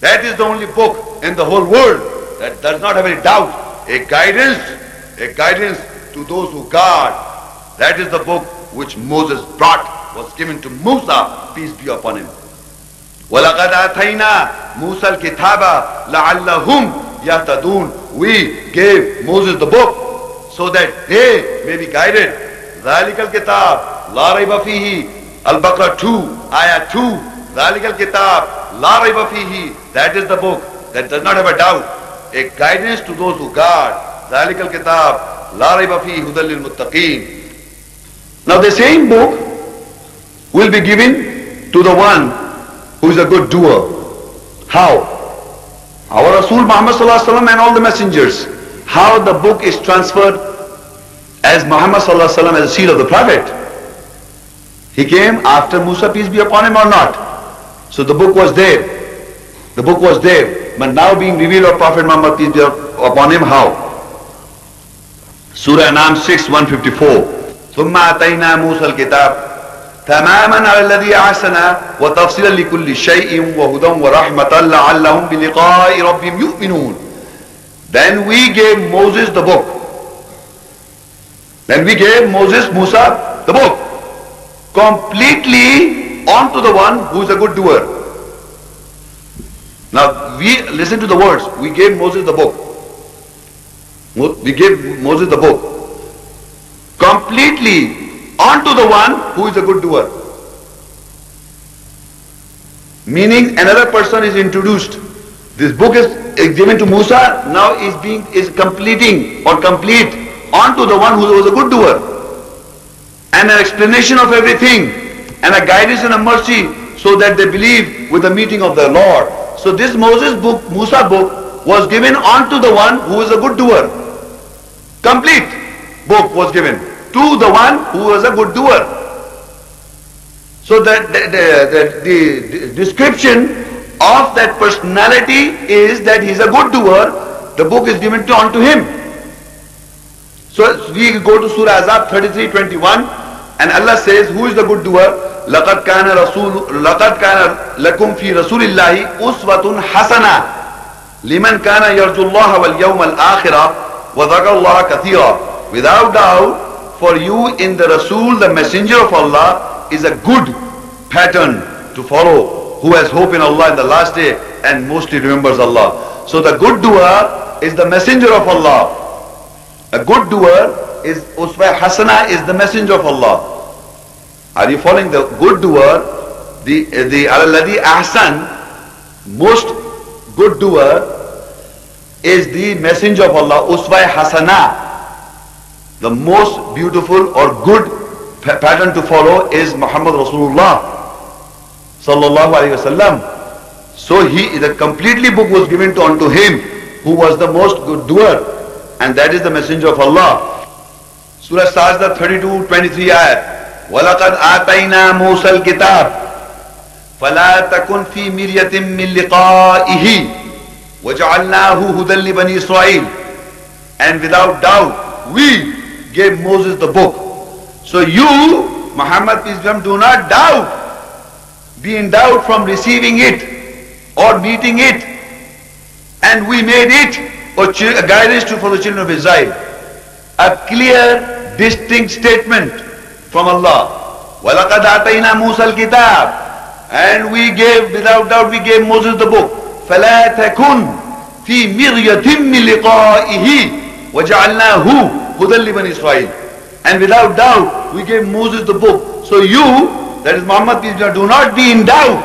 That is the only book in the whole world that does not have any doubt. A guidance to those who guard. That is the book which Moses brought, was given to Musa, peace be upon him. وَلَقَدْ آتَيْنَا مُوسَى الْكِتَابَ لَعَلَّهُمْ يَهْتَدُونَ. We gave Moses the book so that they may be guided. ذَلِكَ الْكِتَابِ لَا رَيْبَ فِيهِ. Al-Baqarah 2, Ayah 2. ذَلِكَ الْكِتَابِ لَا رَيْبَ فِيهِ. That is the book that does not have a doubt. A guidance to those who guard. ذَلِكَ الْكِتَابِ لَا رَيْبَ فِيهِ هُدًى لِلْمُتَّقِينَ. Now the same book will be given to the one who is a good doer. How? Our Rasul Muhammad sallallahu alaihi wasallam and all the messengers. How the book is transferred as Muhammad sallallahu alaihi wasallam as a seal of the Prophet. He came after Musa, peace be upon him, or not? So the book was there. The book was there. But now being revealed of Prophet Muhammad, peace be upon him, how? Surah Anam 6, 154. ثم آتينا موسى الكتاب تماما على الذي أحسن وتفصيلا لكل شيء وهدى ورحمة لعلهم بلقاء ربهم يؤمنون. Then we gave Moses the book. Then we gave Musa the book completely onto the one who is a good doer. Now we listen to the words. We gave Moses the book. We gave Moses the book completely onto the one who is a good doer. Meaning another person is introduced. This book is given to Musa, now is completing or complete onto the one who was a good doer. And an explanation of everything and a guidance and a mercy so that they believe with the meeting of their Lord. So this Moses book, Musa book, was given onto the one who is a good doer. Complete book was given to the one who was a good doer. So that the description of that personality is that he is a good doer. The book is given onto him. So we go to Surah Azab 33:21, and Allah says, who is the good doer? لَقَدْ كَانَ لَكُمْ فِي رَسُولِ اللَّهِ أُسْوَةٌ حَسَنَةٌ لِمَنْ كَانَ يَرْجُو اللَّهَ وَالْيَوْمَ الْآخِرَةَ وَذَكَرَ اللَّهَ كَثِيرًا. Without doubt, for you in the Rasul, the messenger of Allah, is a good pattern to follow, who has hope in Allah in the last day and mostly remembers Allah. So the good doer is the messenger of Allah. A good doer is Uswa Hasana, is the messenger of Allah. Are you following? The good doer, the Alladhi Ahsan, most good doer is the messenger of Allah, Uswa Hasana. The most beautiful or good pattern to follow is Muhammad Rasulullah sallallahu alaihi wasallam. So the completely book was given unto him who was the most good doer, and that is the messenger of Allah. Surah Sajda 32:23 ayat. وَلَقَدْ آتَيْنَا مُوسَى الْكِتَابَ فَلَا تَكُنْ فِي مِرْيَةٍ مِّن لِقَائِهِ وَجَعَلْنَاهُ هُدًى لِبَنِي إِسْرَائِيلَ. And without doubt, we gave Moses the book. So you, Muhammad peace be upon him, do not be in doubt from receiving it or meeting it. And we made it a guidance for the children of Israel. A clear, distinct statement from Allah. وَلَقَدْ آتَيْنَا مُوسَى الْكِتَابَ. And we gave, without doubt, we gave Moses the book. فَلَا تَكُنْ فِي مِرْيَةٍ مِّن لِقَائِهِ وَجَعَلْنَاهُ هُدًى لِبَنِي إِسْرَائِيلَ. And without doubt, we gave Moses the book. So you, that is Muhammad peace be upon him, do not be in doubt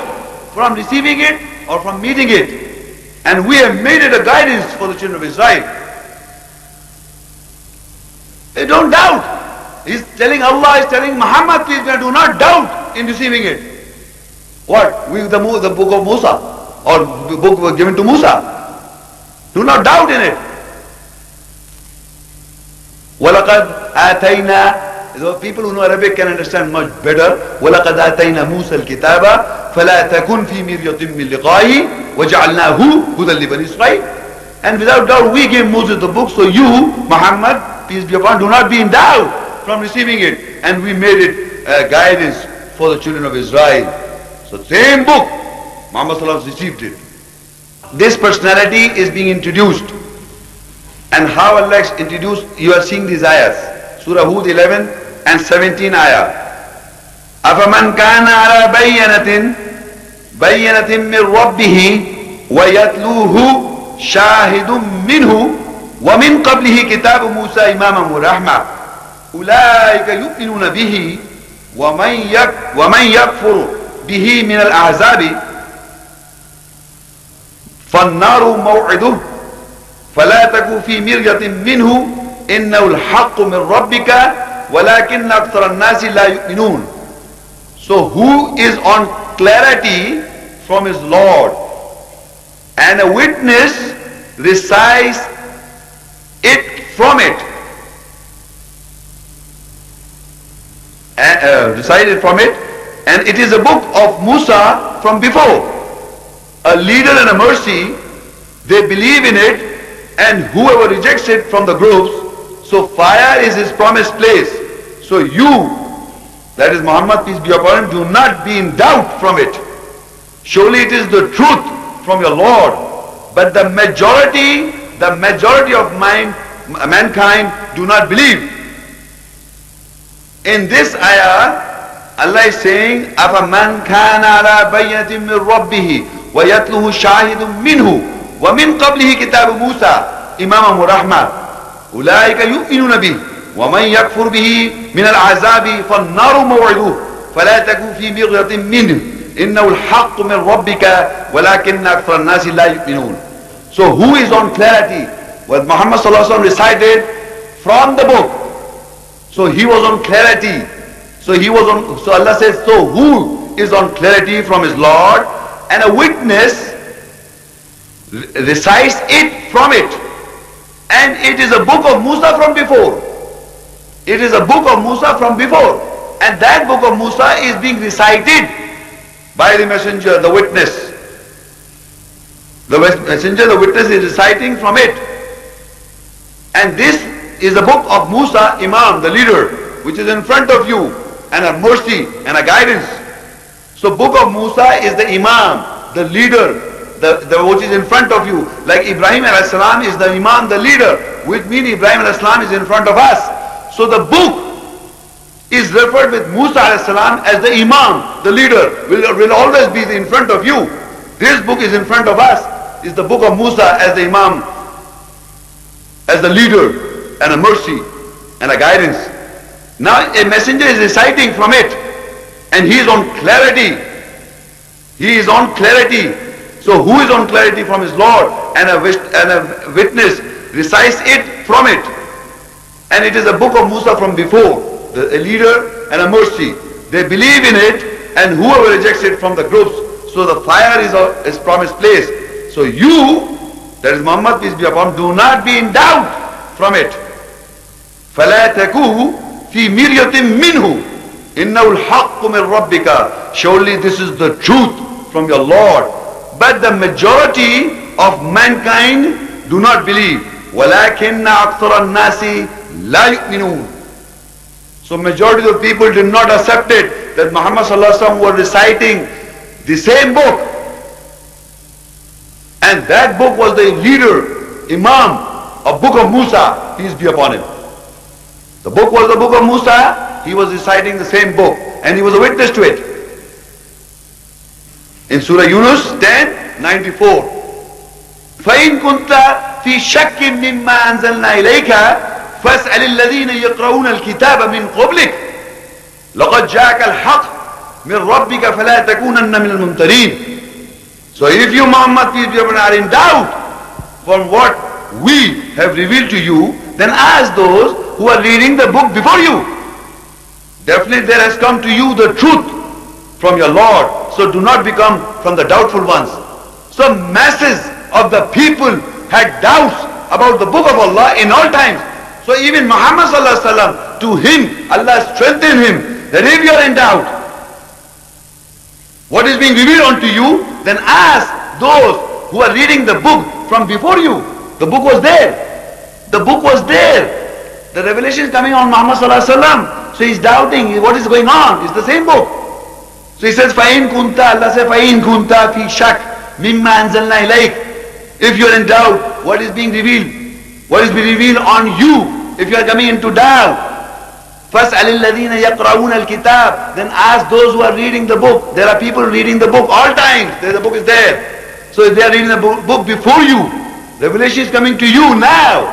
from receiving it or from meeting it. And we have made it a guidance for the children of Israel. They don't doubt. Allah is telling Muhammad peace be upon him, do not doubt in receiving it. What? The book of Musa, or the book was given to Musa. Do not doubt in it. وَلَقَدْ آتَيْنَا, the people who know Arabic can understand much better. وَلَقَدْ آتَيْنَا مُوسَى الْكِتَابَ فَلَا تَكُنْ فِي مِرْيَةٍ مِّن لِقَائِهِ وَجَعَلْنَاهُ هُدًى لِبَنِي إِسْرَائِيلَ. And without doubt we gave Moses the book, so you, Muhammad, peace be upon him, do not be in doubt from receiving it. And we made it guidance for the children of Israel. So same book, Muhammad sallallahu alaihi wasallam received it. this personality is being introduced. And how Allah is introduced, you are seeing these ayahs. Surah Hud 11 and 17 ayah. أَفَمَنْ كَانَ عَلَى بَيِّنَةٍ مِّن رَبِّهِ وَيَتْلُوهُ شَاهِدٌ مِّنْهُ وَمِنْ قَبْلِهِ كِتَابُ مُوسَى إِمَامًا وَرَحْمَةً أُولَٰئِكَ يُؤْمِنُونَ بِهِ وَمَنْ يَكْفُرُ بِهِ مِنَ الْأَحْزَابِ فَالنَّارُ مَوْعِدُهُ فَلَا تَكُ فِي مِرْيَةٍ مِّنْهُ إِنَّهُ الْحَقُّ مِنْ رَبِّكَ وَلَكِنَّ أَكْثَرَ النَّاسِ لَا يُؤْمِنُونَ. So who is on clarity from his Lord, and a witness recites it from it, and it is a book of Musa from before, a leader and a mercy. They believe in it, and whoever rejects it from the groups, so fire is his promised place. So you, that is Muhammad, peace be upon him, do not be in doubt from it. Surely it is the truth from your Lord. But the majority of mankind do not believe. In this ayah, Allah is saying, أَفَمَنْ كَانَ عَلَى بَيِّنَةٍ مِّن رَبِّهِ وَيَتْلُوهُ شَاهِدٌ مِّنْهُ وَمِنْ قَبْلِهِ كِتَابُ مُوسَى إِمَامًا وَرَحْمَةً أُولَٰئِكَ يُؤْمِنُونَ بِهِ وَمَنْ يَكْفُرْ بِهِ مِنَ الْعَذَابِ فَالنَّارُ مَوْعِدُهُ فَلَا تَكُ فِي مِرْيَةٍ مِّنْهُ إِنَّهُ الْحَقُّ مِنْ رَبِّكَ وَلَكِنَّ أَكْثَرَ النَّاسِ لَا يُؤْمِنُونَ. So who is on clarity? What Muhammad sallallahu alaihi wasallam recited from the book. So he was on clarity. So Allah says, so who is on clarity from his Lord, and a witness recites it from it. And it is a book of Musa from before. It is a book of Musa from before. And that book of Musa is being recited by the messenger, the witness. The messenger, the witness is reciting from it. And this is the book of Musa, Imam, the leader, which is in front of you, and a mercy and a guidance. So book of Musa is the Imam, the leader, the which is in front of you. Like Ibrahim a.s. is the Imam, the leader, which means Ibrahim a.s. is in front of us. So the book is referred with Musa a.s. as the Imam, the leader, will always be in front of you. This book is in front of us, is the book of Musa as the Imam, as the leader, and a mercy, and a guidance. Now a messenger is reciting from it, and he is on clarity. He is on clarity. So who is on clarity from his Lord, and a witness recites it from it. And it is a book of Musa from before, a leader and a mercy. They believe in it, and whoever rejects it from the groups, so the fire is promised place. So you, that is Muhammad, peace be upon him, do not be in doubt from it. فَلَا تَكُوا فِي مِرْيَةٍ مِّنْهُ إِنَّهُ الْحَقُّ مِنْ رَبِّكَ. Surely this is the truth from your Lord. But the majority of mankind do not believe. وَلَكِنَّ أَكْثَرَ النَّاسِ لَا يُؤْمِنُونَ. So majority of people did not accept it, that Muhammad sallallahu alaihi wasallam was reciting the same book. And that book was the leader, Imam, of book of Musa, peace be upon him. The book was the book of Musa, he was reciting the same book, and he was a witness to it. In Surah Yunus 10:94, فَإِن كُنْتَ فِي شَكٍّ مِّمَّا أَنزَلْنَا إِلَيْكَ فَاسْأَلِ الَّذِينَ يَقْرَؤُونَ الْكِتَابَ مِنْ قَبْلِكَ لَقَدْ جَاءَكَ الْحَقُّ مِنْ رَبِّكَ فَلَا تَكُونَنَّ مِنَ الْمُمْتَرِينَ. So if you, Muhammad, peace be upon him, are in doubt from what we have revealed to you, then ask those who are reading the book before you. Definitely there has come to you the truth from your Lord. So do not become from the doubtful ones. So masses of the people had doubts about the book of Allah in all times. So even Muhammad sallallahu alaihi wasallam, to him Allah strengthened him that if you are in doubt what is being revealed unto you, then ask those who are reading the book from before you. The book was there. The book was there. The revelation is coming on Muhammad sallallahu alaihi wasallam. So he's doubting what is going on. It's the same book. So he says, فَإِن كُنْتَ, Allah says, فَإِن كُنْتَ فِي شَكٍّ مِمَّا أَنزَلْنَا إِلَيْكَ. If you are in doubt, what is being revealed? What is being revealed on you? If you are coming into doubt, فَاسْأَلِ الَّذِينَ يَقْرَؤُونَ الْكِتَابِ, then ask those who are reading the book. There are people reading the book all times. The book is there. So if they are reading the book before you, revelation is coming to you now.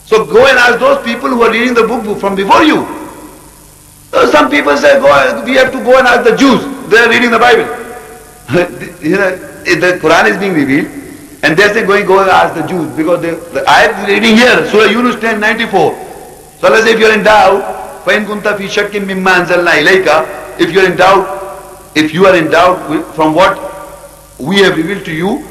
So go and ask those people who are reading the book from before you. So some people say, we have to go and ask the Jews. They are reading the Bible. The Quran is being revealed, and they say, go and ask the Jews, because the ayat is reading here, Surah Yunus 10:94. So let's say if you are in doubt, فَإِن كُنْتَ فِي شَكٍّ مِمَّا أَنزَلْنَا إِلَيْكَ, if you are in doubt from what we have revealed to you,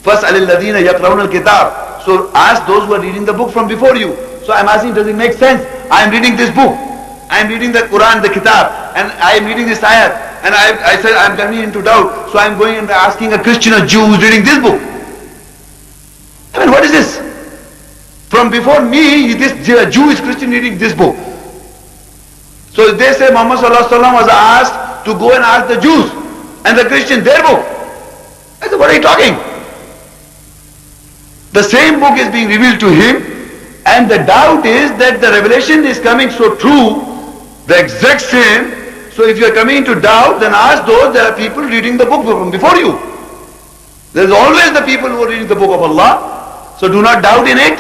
فَاسْأَلِ الَّذِينَ يَقْرَؤُونَ الْكِتَابِ, so ask those who are reading the book from before you. So I'm asking, does it make sense? I am reading this book, I am reading the Quran, the Kitab, and I am reading this ayat, and I said I am coming into doubt, so I am going and asking a Christian or Jew who is reading this book. I mean, what is this? From before me, this Jewish Christian reading this book. So they say Muhammad sallallahu alaihi wasallam was asked to go and ask the Jews and the Christians their book. I said, what are you talking? The same book is being revealed to him, and the doubt is that the revelation is coming so true, the exact same. So if you are coming into doubt, then ask those, there are people reading the book from before you. There is always the people who are reading the book of Allah. So do not doubt in it.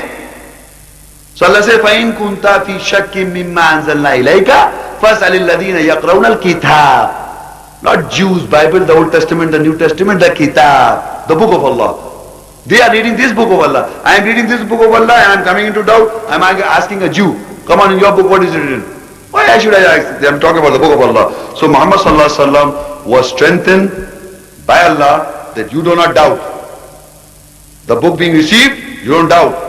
So Allah says, فَإِن كُنْتَ فِي شَكٍّ مِمَّا أَنزَلْنَا إِلَيْكَ فَاسْأَلِ الَّذِينَ يَقْرَؤُونَ الْكِتَابِ. Not Jews, Bible, the Old Testament, the New Testament, the Kitab, the book of Allah. They are reading this book of Allah. I am reading this book of Allah and I am coming into doubt. I am asking a Jew, come on, in your book, what is it written? Why should I ask? I am talking about the book of Allah. So Muhammad sallallahu alaihi wasallam was strengthened by Allah that you do not doubt. The book being received, you don't doubt.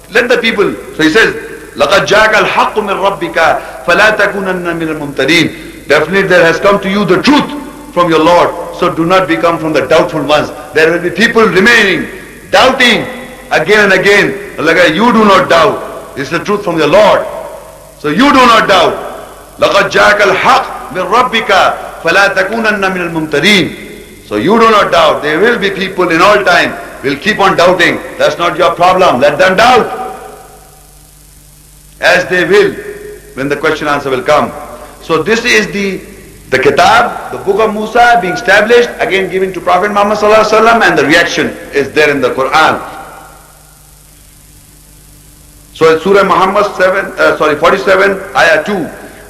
Let the people, so he says, لَقَدْ جَاءَكَ الْحَقُّ مِنْ رَبِّكَ فَلَا تَكُونَنَّ مِنَ الْمُمْتَرِينَ. Definitely there has come to you the truth from your Lord, so do not become from the doubtful ones. There will be people remaining, doubting again and again. Like, you do not doubt. This is the truth from your Lord. So you do not doubt. لَقَدْ جَاءَكَ الْحَقُّ مِنْ رَبِّكَ فَلَا تَكُونَنَّ مِنَ الْمُمْتَرِينَ. So you do not doubt. There will be people in all time will keep on doubting. That's not your problem. Let them doubt. As they will, when the question answer will come. So this is the Kitab, the book of Musa being established, again given to Prophet Muhammad sallallahu alaihi wasallam, and the reaction is there in the Quran. So in Surah Muhammad 47, Ayah 2,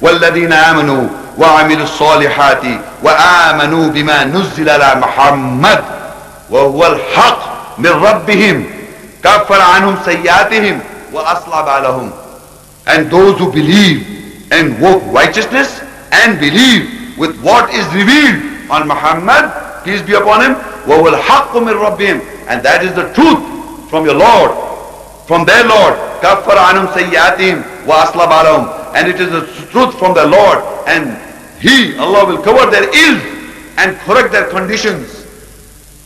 وَالَّذِينَ آمَنُوا وَعَمِلُوا الصَّالِحَاتِ وَآمَنُوا بِمَا نُزِّلَ عَلَى مُحَمَّدٍ وَهُوَ الْحَقُّ مِنْ رَبِّهِمْ كَفَّرَ عَنْهُمْ سَيِّئَاتِهِمْ وَأَصْلَحَ بَالَهُمْ. And those who believe and work righteousness and believe with what is revealed on Muhammad, peace be upon him, وَهُوَ الْحَقُّ مِنْ رَبِّهِمْ, and that is the truth from your Lord, from their Lord. كَفَّرَ عَنْهُمْ سَيِّئَاتِهِمْ وَأَصْلَحَ بَالَهُمْ. And it is the truth from their Lord, and He, Allah, will cover their ills and correct their conditions.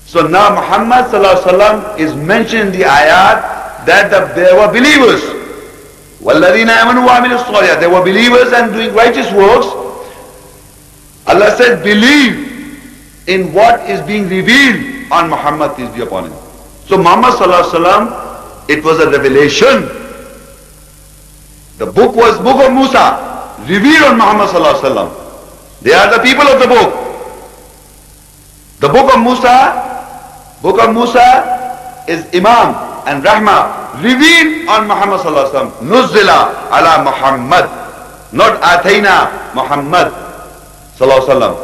So now Muhammad sallallahu alaihi wasallam is mentioned in the ayat that there were believers. وَالَّذِينَ آمَنُوا وَعَمِلُوا الصَّالِحَاتِ. They were believers and doing righteous works. Allah said, believe in what is being revealed on Muhammad, peace be upon him. So Muhammad sallallahu alaihi wasallam, it was a revelation. The book was book of Musa, revealed on Muhammad sallallahu alaihi wasallam. They are the people of the book. The book of Musa is Imam and Rahmah, revealed on Muhammad sallallahu alaihi wasallam. Nuzzila ala Muhammad, not Atayna Muhammad sallallahu alaihi wasallam.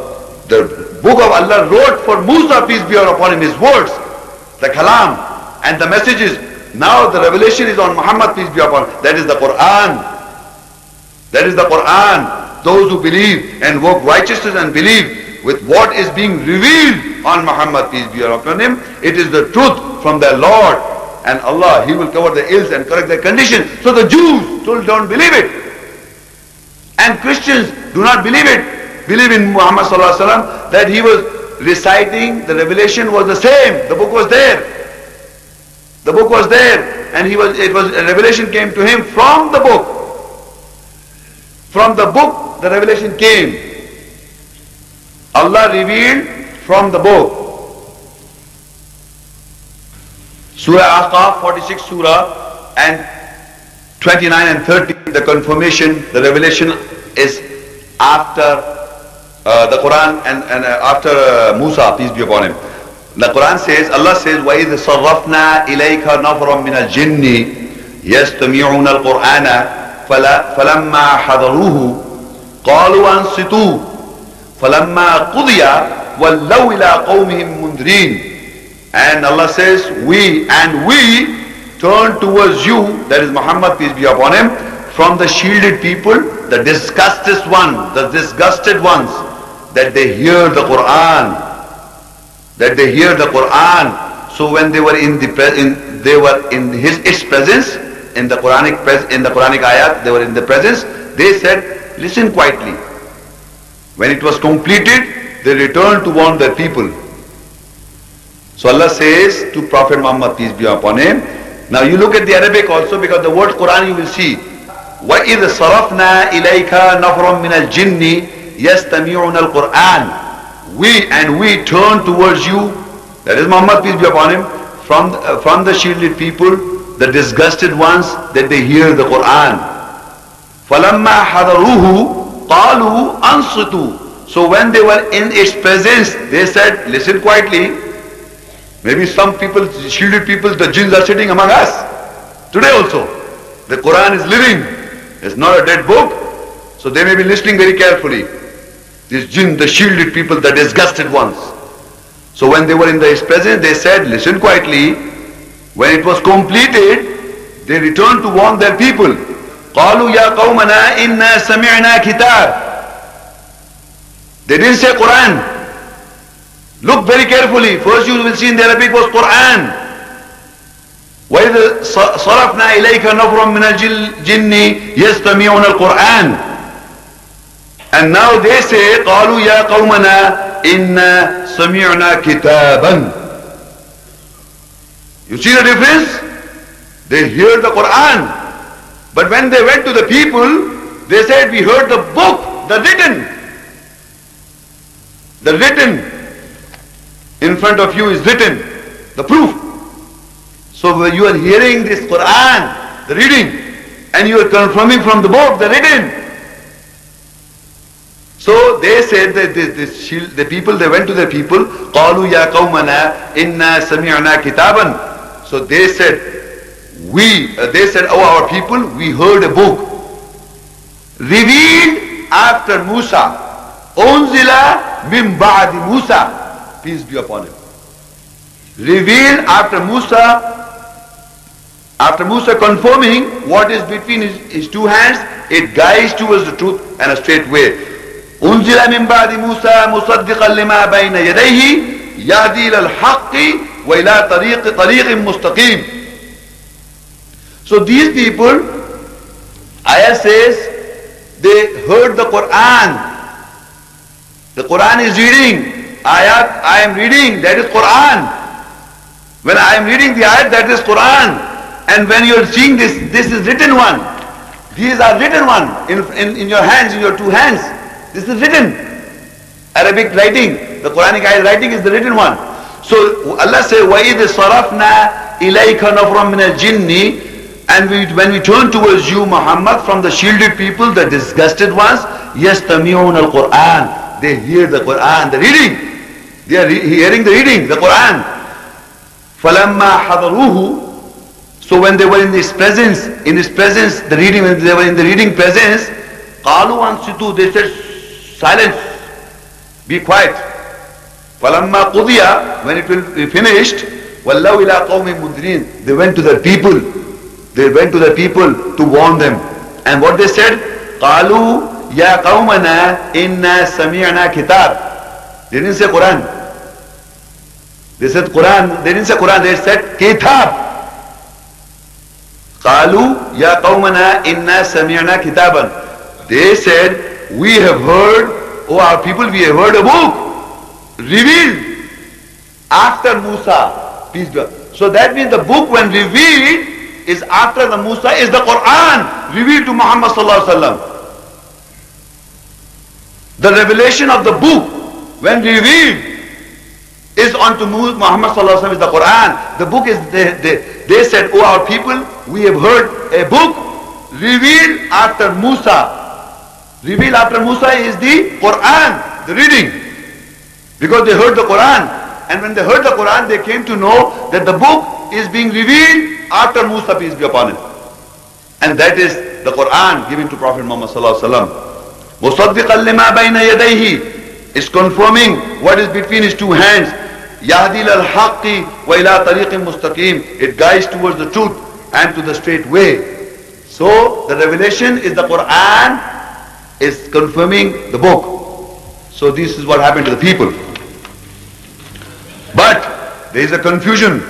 The book of Allah wrote for Musa, peace be upon him, his words, the kalam and the messages. Now the revelation is on Muhammad, peace be upon him. That is the Quran. That is the Quran. Those who believe and work righteousness and believe with what is being revealed on Muhammad, peace be upon him, it is the truth from their Lord. And Allah, He will cover the ills and correct their condition. So the Jews still don't believe it. And Christians do not believe it. Believe in Muhammad sallallahu alaihi wasallam, that he was reciting, the revelation was the same. The book was there. The book was there. And a revelation came to him from the book. From the book, the revelation came. Allah revealed from the book. Surah Ahqaf, 46 Surah, and 29 and 30, the confirmation, the revelation is after the Quran and after Musa, peace be upon him. The Quran says, Allah says, وَإِذْ صَرَّفْنَا إِلَيْكَ نَفْرًا مِنَ الْجِنِّ يَسْتَمِعُونَ الْقُرْآنَ فَلَمَّا حَضَرُوهُ قَالُوا أَنصِتُوا فَلَمَّا قُضِيَ وَلَّوْا إِلَىٰ قَوْمِهِمْ مُنذِرِينَ. And Allah says, we turn towards you, that is Muhammad, peace be upon him, from the shielded people, the disgusted ones, that they hear the Quran. That they hear the Quran. So when they were in its presence, in the Quranic ayat, they were in the presence, they said, listen quietly. When it was completed, they returned to warn their people. So Allah says to Prophet Muhammad, peace be upon him. Now you look at the Arabic also, because the word Quran you will see. وَإِذْ صَرَفْنَا إِلَيْكَ نَفْرًا مِنَ الْجِنِّ يَسْتَمِعُونَ الْقُرْآنَ. We turn towards you, that is Muhammad, peace be upon him, from the shielded people, the disgusted ones, that they hear the Quran. فَلَمَّا حَضَرُوهُ قَالُوا أَنصِتُوا. So when they were in its presence, they said, listen quietly. Maybe some people, shielded people, the jinns are sitting among us. Today also. The Quran is living. It's not a dead book. So they may be listening very carefully. These jinn, the shielded people, the disgusted ones. So when they were in his presence, they said, listen quietly. When it was completed, they returned to warn their people. قَالُوا يَا قَوْمَنَا إِنَّا سَمِعْنَا كِتَابٍ. They didn't say Quran. Look very carefully. First you will see in the Arabic was Quran. وَإِذْ صَرَفْنَا إِلَيْكَ نَفْرًا مِنَ الْجِنِّ يَسْتَمِعُونَ الْقُرْآنَ. And now they say, قَالُوا يَا قَوْمَنَا إِنَّا سَمِعْنَا كِتَابًا. You see the difference? They hear the Quran. But when they went to the people, they said, we heard the book, the written. The written. In front of you is written, the proof. So when you are hearing this Quran, the reading, and you are confirming from the book, the written. So they said that the people, they went to the people, قَالُوا يَا قَوْمَنَا إِنَّا سَمِعْنَا كِتَابًا. So they said, oh our people, we heard a book revealed after Musa. أُنزِلَ مِن بَعْدِ Musa. Peace be upon him. Revealed after Musa confirming what is between his two hands, it guides towards the truth and a straight way. أنزل من بعد موسى مصدقا لما بين يديه يهدي إلى الحق وإلى طريق مستقيم. So these people, ayah says, they heard the Quran. The Quran is reading. Ayat, I am reading, that is Quran. When I am reading the ayat, that is Quran. And when you are seeing this is written one. These are written one in your hands, in your two hands. This is written. Arabic writing, the Quranic ayat writing is the written one. So Allah says, وَإِذْ صَرَفْنَا إِلَيْكَ نَفْرًا مِنَ الْجِنِّ. And when we turn towards you, Muhammad, from the shielded people, the disgusted ones, يَسْتَمِعُونَ الْقُرْآنِ. They hear the Quran, the reading. They are hearing the reading, the Quran. فَلَمَّا حَضَرُوهُ. So when they were in his presence, the reading, when they were in the reading presence, قَالُوا أَنصِتُوا. They said, silence, be quiet. فَلَمَّا قُضِيَ. When it will be finished, وَلَّوْا إِلَىٰ قَوْمٍ مُنذِرِينَ. They went to the people. They went to the people to warn them. And what they said? قَالُوا يَا قَوْمَنَا إِنَّا سَمِعْنَا كِتَابٍ. They didn't say Quran. They said Quran. They didn't say Quran. They said Kitab. قَالُوا يَا قَوْمَنَا إِنَّا سَمِعْنَا كِتَابًا. They said, we have heard, oh our people, we have heard a book revealed after Musa. Peace be. So that means the book when revealed is after the Musa is the Quran revealed to Muhammad sallallahu alaihi wasallam. The revelation of the book when revealed is unto Muhammad sallallahu alaihi wasallam is the Quran. The book is, they said, oh our people, we have heard a book revealed after Musa. Revealed after Musa is the Quran, the reading. Because they heard the Quran. And when they heard the Quran, they came to know that the book is being revealed after Musa, peace be upon him. And that is the Quran given to Prophet Muhammad sallallahu alaihi wasallam. مُصَدِّقًا لِمَا بَيْنَ يَدَيْهِ is confirming what is between his two hands. يَهْدِي لَلْحَقِّ وَإِلَىٰ طَرِيقٍ مُسْتَقِيمٍ. It guides towards the truth and to the straight way. So the revelation is the Quran is confirming the book. So this is what happened to the people. But there is a confusion.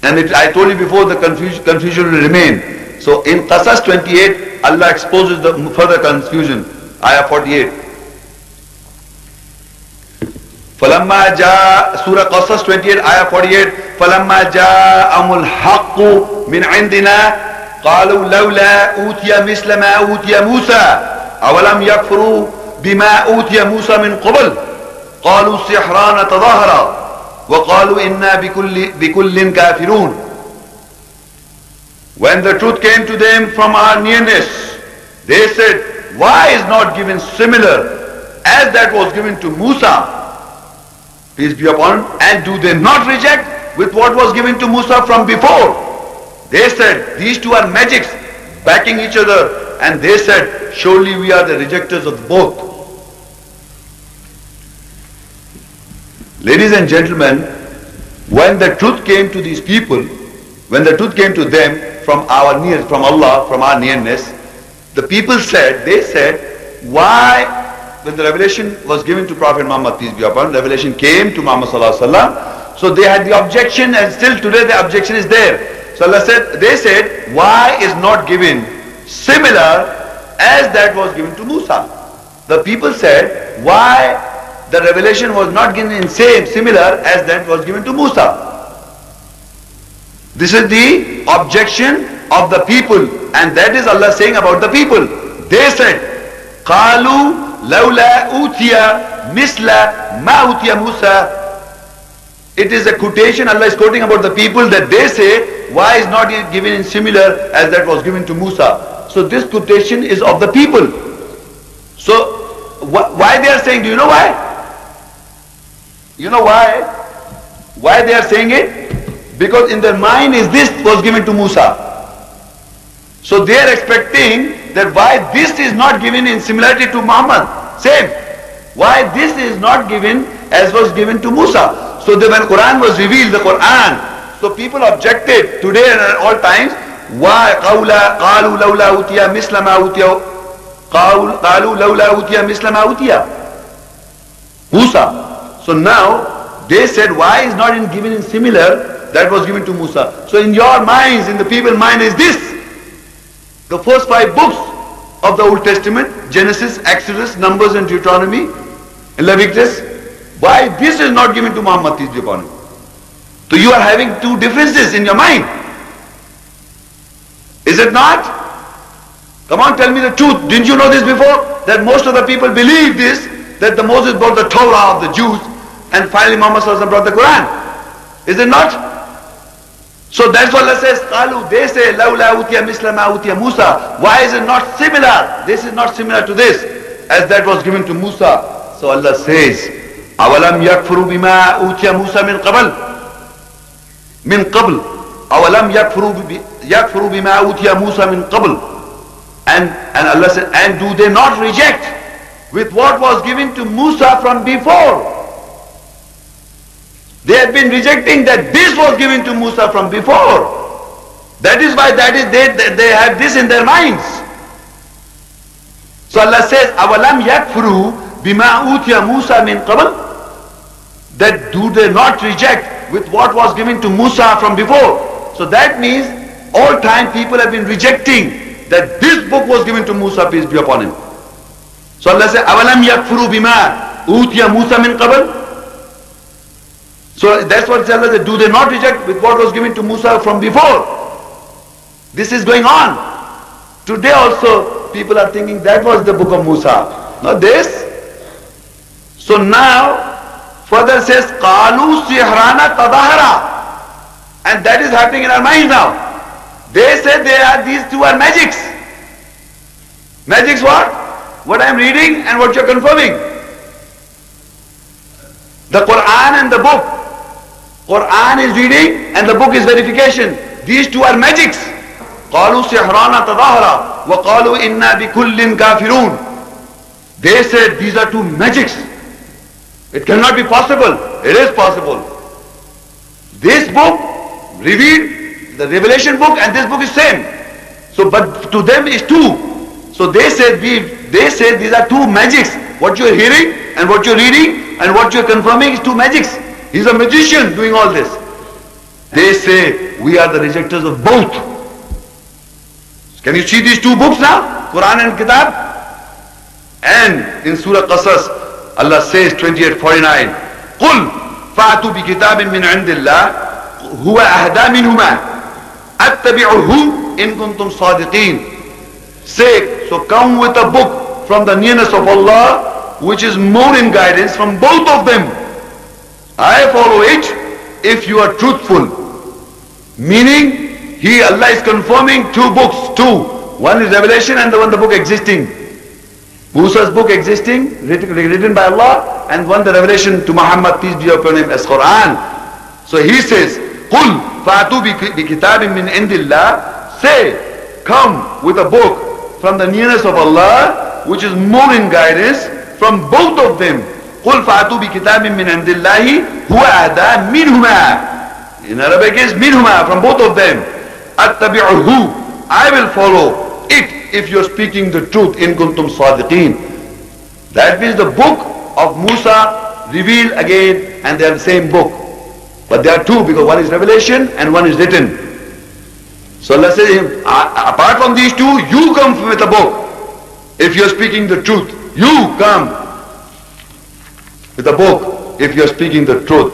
And I told you before, the confusion will remain. So in Qasas 28, Allah exposes the further confusion. Ayah 48. فَلَمَّا جَاءَ Surah Qasas 28, Ayah 48. فَلَمَّا جَاءَهُمُ الْحَقُّ مِنْ عِنْدِنَا قَالُوا لَوْلَا أُوتِيَ مِثْلَ مَا أُوتِيَ مُوسَى أَوَلَمْ يَكْفُرُوا بِمَا أُوتِيَ مُوسَى مِنْ قَبْلُ قَالُوا السِّحْرَانَ تَظَاهَرَا وَقَالُوا إِنَّا بِكُلٍّ كَافِرُونَ. When the truth came to them from our nearness, they said, why is not given similar as that was given to Musa? Peace be upon him. And do they not reject with what was given to Musa from before? They said, these two are magics backing each other. And they said, surely we are the rejectors of both. Ladies and gentlemen, when the truth came to these people, when the truth came to them from Allah, from our nearness, the people said, they said, why, when the revelation was given to Prophet Muhammad, peace be upon him, revelation came to Muhammad sallallahu alaihi wasallam, so they had the objection, and still today the objection is there. So Allah said, they said, why is not given similar as that was given to Musa? The people said, why the revelation was not given in similar as that was given to Musa? This is the objection of the people, and that is Allah saying about the people. They said, قَالُوا لَوْلَا أُوتِيَ مِثْلَ مَا أُوتِيَ مُوسَى. It is a quotation, Allah is quoting about the people, that they say, why is not it given in similar as that was given to Musa? So this quotation is of the people. So why they are saying, do you know why? You know why? Why they are saying it? Because in their mind is this was given to Musa. So they are expecting that why this is not given in similarity to Muhammad. Same. Why this is not given as was given to Musa. So when Quran was revealed, the Quran, so people objected today and at all times, why قَالُوا لَوْلَا أُوتِيَ مِثْلَ مَا أُوتِيَ قَالُوا لَوْلَا أُوتِيَ مِثْلَ مَا أُوتِيَ Musa. So now they said, why is not given in similar that was given to Musa? So in your minds, in the people's mind is this. The first 5 books of the Old Testament, Genesis, Exodus, Numbers and Deuteronomy, and Leviticus, why this is not given to Muhammad, peace be upon him? So you are having two differences in your mind. Is it not? Come on, tell me the truth. Didn't you know this before? That most of the people believe this, that the Moses brought the Torah of the Jews, and finally Muhammad brought the Quran. Is it not? So that's what Allah says, قَالُوا, they say, لَوْلَا أُوتِيَ مِثْلَ مَا أُوتِيَ مُوسَى. Why is it not similar? This is not similar to this, as that was given to Musa. So Allah says, أَوَلَمْ يَكْفُرُوا بِمَا أُوتِيَ مُوسَى مِنْ قَبْلِ أَوَلَمْ يَكْفُرُوا بِمَا أُوتِيَ مُوسَى مِنْ قَبْلِ. And Allah said, and do they not reject with what was given to Musa from before? They had been rejecting that this was given to Musa from before. That is why they have this in their minds. So Allah says, أَوَلَمْ يَكْفُرُوا بِمَا أُوتِيَ مُوسَى مِنْ قَبْلِ. That do they not reject with what was given to Musa from before? So that means all time people have been rejecting that this book was given to Musa, peace be upon him. So Allah says, أَوَلَمْ يَكْفُرُوا بِمَا أُوتِيَ مُوسَى مِنْ قَبْلِ. So that's what Allah said, do they not reject with what was given to Musa from before? This is going on. Today also people are thinking that was the book of Musa, not this. So now Further says, Qalu sihrana tadahara. And that is happening in our minds now. They say these two are magics. Magics what? What I am reading and what you are confirming. The Quran and the book. Quran is reading and the book is verification. These two are magics. قالوا سحران تظاهرا وقالوا إنا بكل كافرون. They said these are two magics. It cannot be possible. It is possible. This book revealed, the revelation book and this book is same. So but to them is two. So they said these are two magics. What you are hearing and what you are reading and what you are confirming is two magics. He's a magician doing all this. They say we are the rejectors of both. Can you see these two books now? Quran and Kitab? And in Surah Qasas, Allah says 28:49, قُلْ فَأْتُوا بِكِتَابٍ مِّنْ عِنْدِ اللَّهِ هُوَ أَهْدَى مِنْهُمَا أَتَّبِعُهُ إِن كُنْتُمْ صَادِقِينَ. Say, so come with a book from the nearness of Allah, which is more in guidance from both of them. I follow it if you are truthful. Meaning, Allah is confirming two books, two. One is revelation and the book existing. Musa's book existing, written by Allah, and one the revelation to Muhammad, peace be upon him, as Quran. So he says, قُلْ فَأْتُوا بِكِتَابٍ مِّنْ عِنْدِ اللَّهِ. Say, come with a book from the nearness of Allah, which is more in guidance from both of them. قُلْ فَأْتُوا بِكِتَابٍ مِّنْ عِنْدِ اللَّهِ هُوَ أَهْدَى مِنْهُمَا. In Arabic is minhuma, from both of them. أَتَّبِعُهُ. I will follow it if you are speaking the truth. In kuntum sadiqeen. That means the book of Musa revealed again, and they are the same book. But they are two, because one is revelation and one is written. So Allah says, apart from these two, you come with a book. If you are speaking the truth, you come with a book if you are speaking the truth.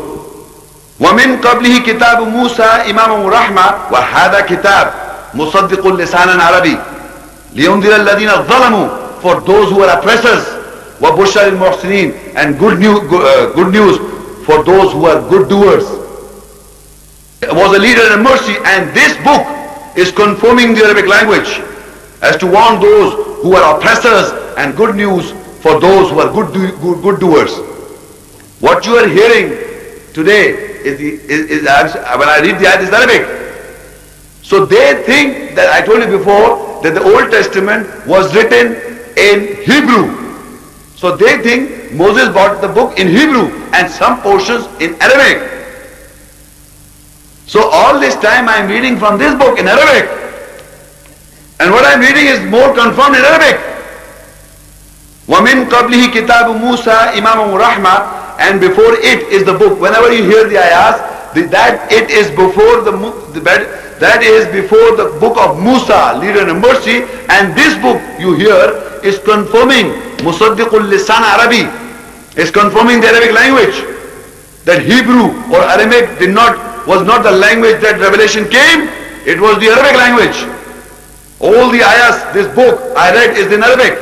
وَمِن قَبْلِهِ كِتَابُ مُوسَى إِمَامٌ رَحْمَةٌ وَهَذَا كِتَابٌ مُصَدِّقٌ لِسَانًا عَرَبِيًّا لِيُنذِرَ الَّذِينَ ظَلَمُوا. For those who are oppressors. وَبُشْرَى لِلْمُحْسِنِينَ. And good news for those who are good doers. It was a leader and mercy, and this book is confirming the Arabic language as to warn those who are oppressors, and good news for those who are good doers. What you are hearing today is when I read the ayat, is Arabic. So they think that, I told you before, that the Old Testament was written in Hebrew. So they think Moses brought the book in Hebrew and some portions in Arabic. So all this time I am reading from this book in Arabic. And what I am reading is more confirmed in Arabic. وَمِن قَبْلِهِ كِتَابُ مُوسَى إِمَامٌ رَحْمَةٌ. And before it is the book. Whenever you hear the ayahs, that it is before that is before the book of Musa, leader and mercy, and this book you hear is confirming Musaddiqul Lisan Arabi, is confirming the Arabic language. That Hebrew or Aramaic was not the language that revelation came, it was the Arabic language. All the ayahs, this book I read is in Arabic.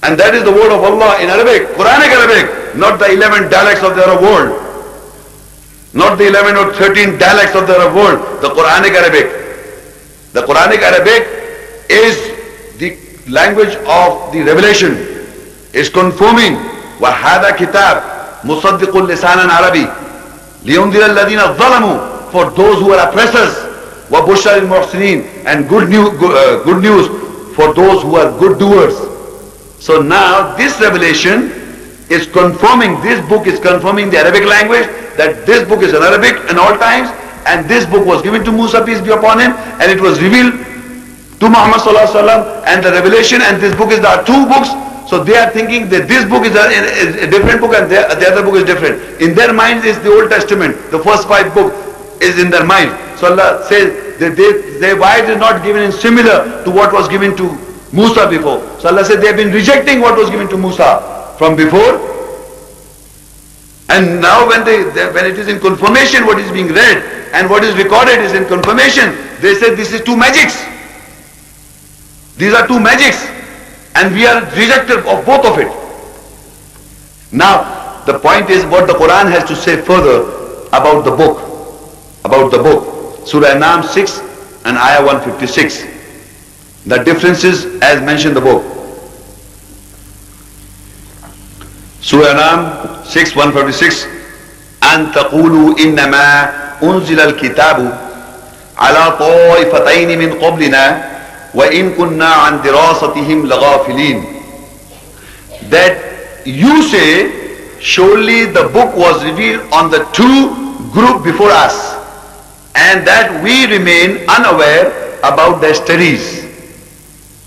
And that is the word of Allah in Arabic, Quranic Arabic, not the 11 dialects of the Arab world. Not the 11 or 13 dialects of the Arab world, the Quranic Arabic. The Quranic Arabic is the language of the revelation, is confirming وَهَذَا كِتَابٌ مُصَدِّقٌ لِسَانًا عَرَبِيًّا لِيُنذِرَ الَّذِينَ ظَلَمُوا. For those who are oppressors, وَبُشْرَى لِلْمُحْسِنِينَ. And good news for those who are good doers. So now this revelation is confirming, this book is confirming the Arabic language, that this book is in Arabic in all times, and this book was given to Musa, peace be upon him, and it was revealed to Muhammad sallallahu alaihi wasallam, and the revelation, and this book is, there are two books. So they are thinking that this book is a different book and the other book is different. In their minds is the Old Testament, the first 5 books is in their mind. So Allah says that their wives is not given in similar to what was given to Musa before. So Allah said they have been rejecting what was given to Musa from before. And now when it is in confirmation, what is being read and what is recorded is in confirmation, they say this is two magics. These are two magics, and we are rejected of both of it. Now, The point is what the Quran has to say further about the book. About the book. Surah An'am 6 and Ayah 156. The differences as mentioned in the book. Surah An'am 6, 156. أن تقولوا إنما أنزل الكتاب على طائفتين من قبلنا وإن كنا عن دراستهم لغافلين. That you say, surely the book was revealed on the two group before us, and that we remain unaware about their studies.